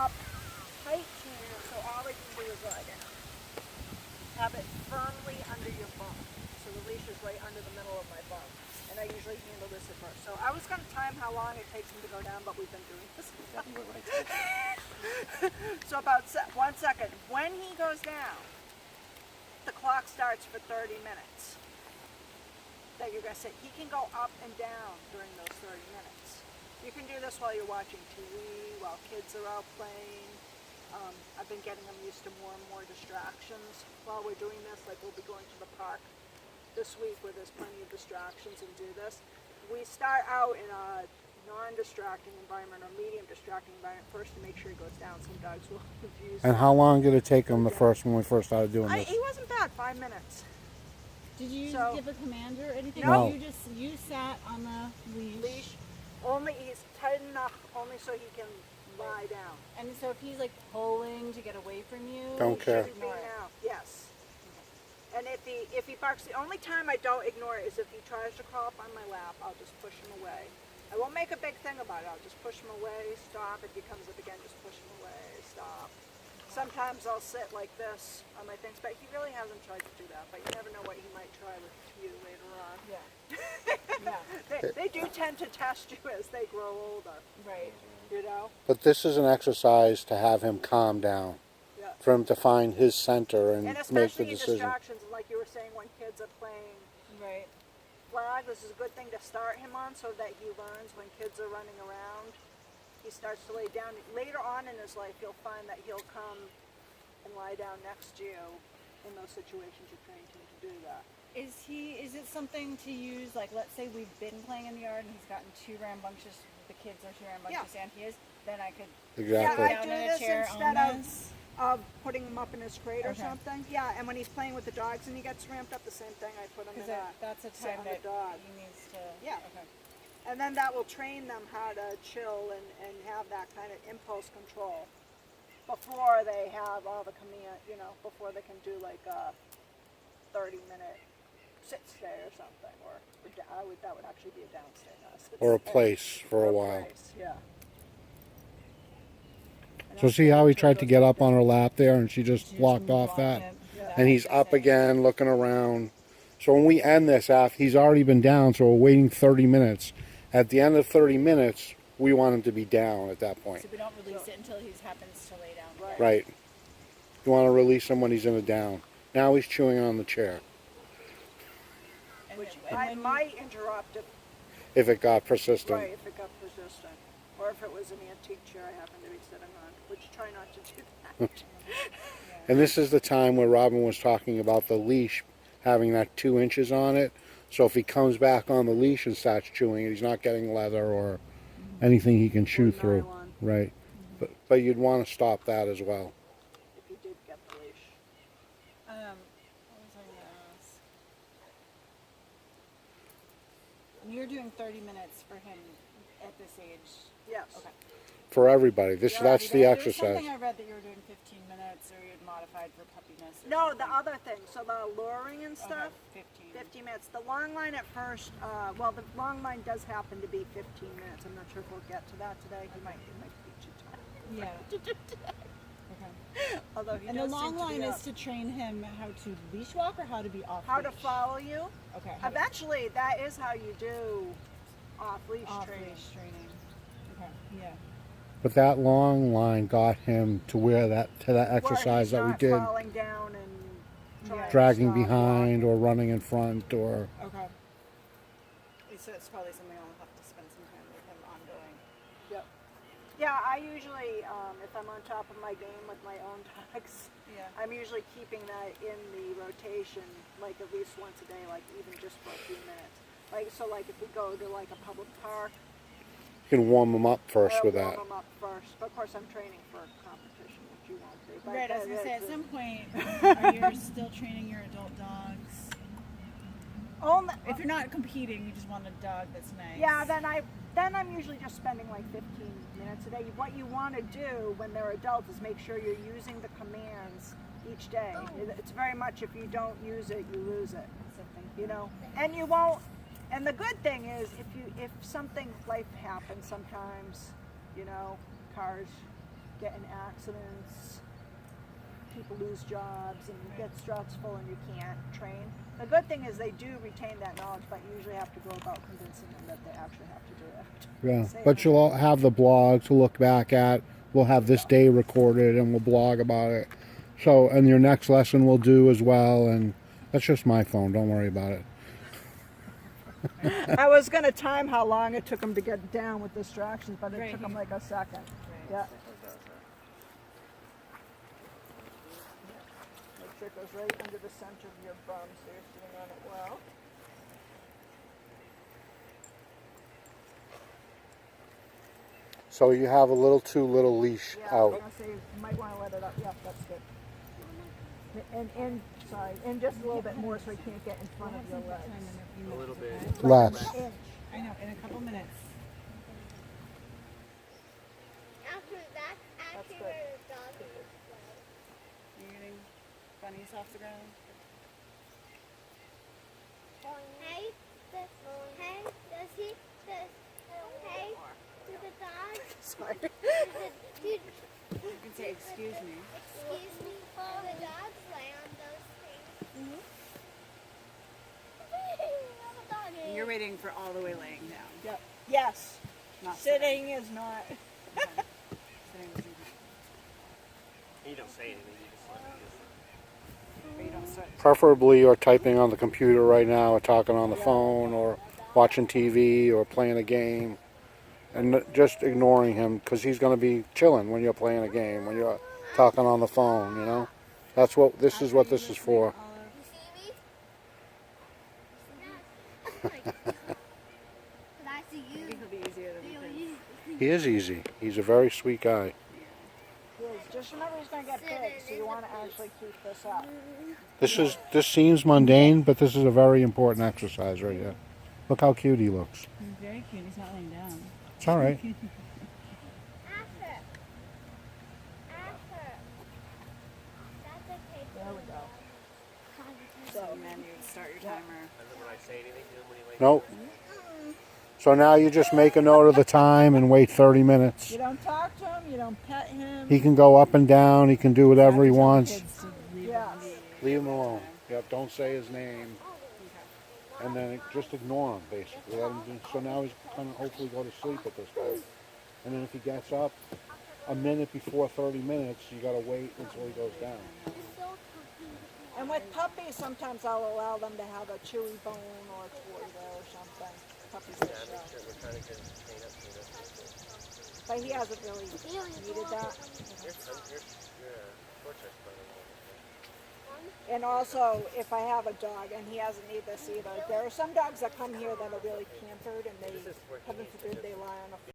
up tight to you, so all they can do is lie down. Have it firmly under your bum. So the leash is right under the middle of my bum. And I usually handle this at first. So I was going to time how long it takes him to go down, but we've been doing this. So about 1 second. When he goes down, the clock starts for 30 minutes. That you're going to sit. He can go up and down during those 30 minutes. You can do this while you're watching TV, while kids are out playing. I've been getting them used to more and more distractions while we're doing this. Like we'll be going to the park this week where there's plenty of distractions and do this. We start out in a non-distracting environment or medium distracting environment first to make sure he goes down. Some dogs will confuse. And how long did it take him when we first started doing this? He wasn't bad, 5 minutes. Did you give a command or anything? No. You sat on the leash. Only he's tight enough only so he can lie down. And so if he's like pulling to get away from you, Don't care. Now. Yes. And if he barks, the only time I don't ignore it is if he tries to crawl up on my lap. I'll just push him away. I won't make a big thing about it. I'll just push him away, stop. If he comes up again, just push him away, stop. Sometimes I'll sit like this on my things, but he really hasn't tried to do that. But you never know what he might try with you later on. Yeah. They do tend to test you as they grow older. Right. You know? But this is an exercise to have him calm down, for him to find his center and make the especially in decision. distractions, like you were saying, when kids are playing flag, this is a good thing to start him on so that he learns when kids are running around. He starts to lay down. Later on in his life, you'll find that he'll come and lie down next to you in those situations you trained him to do that. Is it something to use, like let's say we've been playing in the yard and he's gotten too rambunctious, the kids are too rambunctious and he is, then I could Exactly. I do this instead of putting him up in his crate or something. Yeah, and when he's playing with the dogs and he gets ramped up, the same thing, I put him in that's a time that he needs to... Yeah. Okay. And then that will train them how to chill and have that kind of impulse control before they have all the command, before they can do like a 30-minute sit stay or something, or that would actually be a downstay. Or a place for a while. Place, yeah. So see how he tried to get up on her lap there and she just blocked off that? And he's up again looking around. So when we end this, after he's already been down, so we're waiting 30 minutes. At the end of 30 minutes, we want him to be down at that point. So we don't release it until he happens to lay down. Right. You want to release him when he's in a down. Now he's chewing on the chair. Which I might interrupt if it got persistent. Right, if it got persistent. Or if it was an antique chair I happen to be sitting on, which try not to do that. And this is the time where Robin was talking about the leash having that 2 inches on it. So if he comes back on the leash and starts chewing it, he's not getting leather or anything he can chew through. Nylon. Right. But you'd want to stop that as well. If you did get the leash. What was I going to ask? You're doing 30 minutes for him at this age? Yes. Okay. For everybody. That's the exercise. There's something I read that you were doing 15 minutes or you had modified for puppiness. No, the other thing. So the luring and stuff, 15 minutes. The long line at first, the long line does happen to be 15 minutes. I'm not sure if we'll get to that today. He might beat you to it. Yeah. Okay. Although and the long line is to train him how to leash walk or how to be off How leash? to follow you. Okay. Eventually, that is how you do off-leash training. Off-leash training. Okay. Yeah. But that long line got him to that exercise that we did. Falling down and dragging behind or running in front or... Okay. So it's probably something I'll have to spend some time with him on doing. Yep. Yeah, I usually, if I'm on top of my game with my own dogs, I'm usually keeping that in the rotation, like at least once a day, like even just for a few minutes. Like, so like if we go to like a public park, you can warm them up first with that. Warm them up first. But of course, I'm training for competition, which you won't do. But right, I was going to say, at some point, are you still training your adult dogs? If you're not competing, you just want a dog that's nice. Yeah, then I'm usually just spending like 15 minutes a day. What you want to do when they're adults is make sure you're using the commands each day. Oh. It's very much if you don't use it, you lose it. And you won't. And the good thing is, if something, life happens sometimes, cars get in accidents, people lose jobs, and it gets stressful and you can't train. The good thing is they do retain that knowledge, but you usually have to go about convincing them that they actually have to do it. Yeah, Say but that. you'll all have the blog to look back at. We'll have this day recorded and we'll blog about it. So, and your next lesson we'll do as well. And that's just my phone. Don't worry about it. I was going to time how long it took them to get down with distractions, but it Right. took them like a second. Right. Yeah. Make sure it goes right under the center of your bum so you're sitting on it well. So you have a little too little leash Yeah, I was out. going to say you might want to let it up. Yeah, that's good. And sorry, and just a little bit more so you can't get in front of your legs. A little bit. Less. Inch. I know, in a couple minutes. After that, after good. her dog You're getting bunnies off the ground. hey, does he, hey, to the dog, Sorry. dude, You can say, excuse me. excuse me, all the dogs lay on those things. And you're waiting for all the way laying down. Yep. Yes. Not Sitting is not. Sitting is easy. You don't say anything. You just let it. But you don't start. Preferably you're typing on the computer right now or talking on the phone or watching TV or playing a game. And just ignoring him because he's going to be chilling when you're playing a game, when you're talking on the phone, you know. That's what this is what this is for. You see me? But I see you. Maybe he'll be easier than the prince. He is easy. He's a very sweet guy. Yes, just remember he's going to get big, so you want to actually keep this up. This seems mundane, but this is a very important exercise right here. Look how cute he looks. He's very cute. He's not laying down. It's all right. After. That's okay. There we go. And then you would start your timer. And then when I say anything to him when he wakes Nope. So now you just make a note of the time and wait 30 minutes. You don't talk to him, you don't pet him. He can go up and down. He can do whatever he wants. Kids to leave Yes. him be. Leave him alone. Yep, don't say his name. And then just ignore him, basically. Let him do, so now he's going to hopefully go to sleep at this point. And then if he gets up a minute before 30 minutes, you got to wait until he goes down. And with puppies, sometimes I'll allow them to have a chewy bone or a toy there or something. Puppies will show. We're trying to get him trained up to this. But he hasn't really needed that. You're torture buddy. And also, if I have a dog, and he hasn't needed this either, there are some dogs that come here that are really pampered and they, heaven forbid, they lie on a